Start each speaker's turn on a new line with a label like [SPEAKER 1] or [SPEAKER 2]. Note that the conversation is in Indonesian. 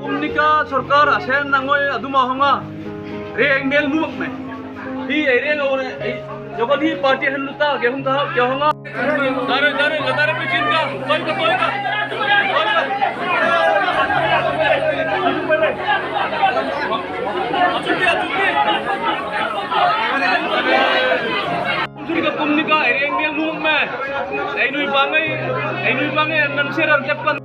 [SPEAKER 1] Umnika सरकार asen nangoi aduma honga reng mel nuak me hi reng ore jogon hi party hanluta ge honga ge honga dare pe jinka koi ka Umnika umnika reng mel nuak me ainui bangai nan serar cepat